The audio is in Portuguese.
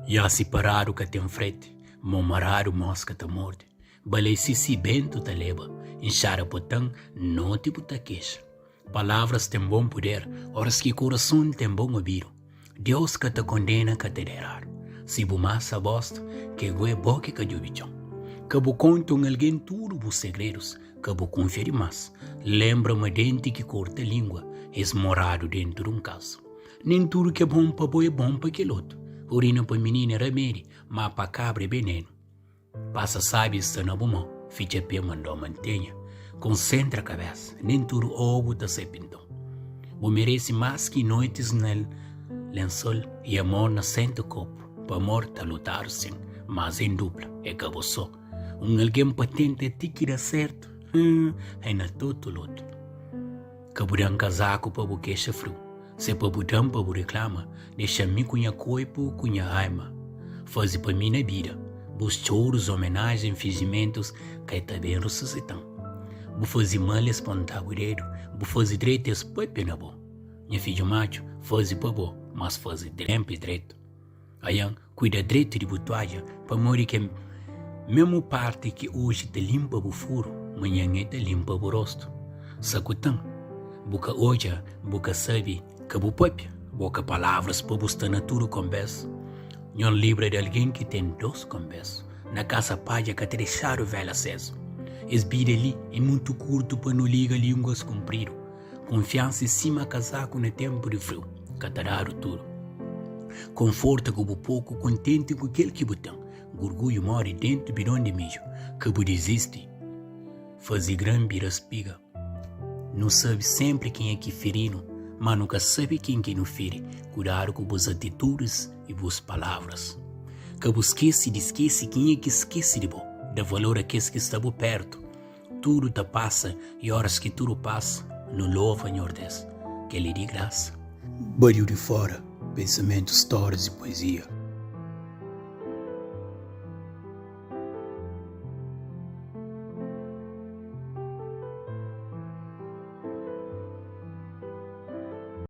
Já se pararam que tem frete, momararam mosca ta morde. Balei se bento ta leva, enxara potão, não tipo ta queixa. Palavras têm bom poder, horas que coração tem bom ouvido. Deus que te condena que te derrar. Se bu massa bosta, que gue boque que jubichão. Que bu conta alguém tudo os segredos, que bu confere mais. Lembra-me dente que corta a língua, esmorado dentro de caso. Nem tudo que é bom para boi é bom para aquele outro. Urina para menina remédio, mas para cabra é veneno. Passa sabe está na bumão, ficha pé mandou mantenha. Concentra a cabeça, nem tudo ovo está se pintou. Bu merece mais que noites no lençol e amor na sento copo. Para amor tá lutar sim, mas em dupla é que você só. Alguém patente te que dá certo, é na todo luto. Que budan casaco para bu queixa frio. Se para budan para bu reclama, deixa-me cunha corpo, cunha alma. Faze para mim na vida. Bus choros, homenagens, fingimentos, que está bem ressuscitando. Bu faze mal espontâneo dedo, bu faze direito espoipe na bom. Minha filho macho, faze para bom, mas faze tempo direito. Aí, cuida direito de butuagem, para morrer que mesmo parte que hoje te limpa o furo, amanhã te limpa o rosto. Sacutão, buca hoje, buca sabe, que bu poipe, boca palavras para buscar na tudo conversa. Não livra de alguém que tem dois conversos. Na casa paia que te deixaram velho acesso. Esbira ali é muito curto para não ligar línguas comprido. Confiança em cima casaco no tempo de frio, que te dar tudo. Conforta com o pouco, contente com aquele que botão. Orgulho mora dentro do bidão de mijo, que bu desiste. Fazer grande espiga. Não sabe sempre quem é que ferino, mas nunca sabe quem que não fere. Cuidar com boas atitudes e boas palavras. Que bu esquece quem é que esquece de bom. Dá valor a que está por perto. Tudo te passa e horas que tudo passa, não louva em ordens. Que lhe dê graça. Barulho de fora, pensamentos, histórias e poesia.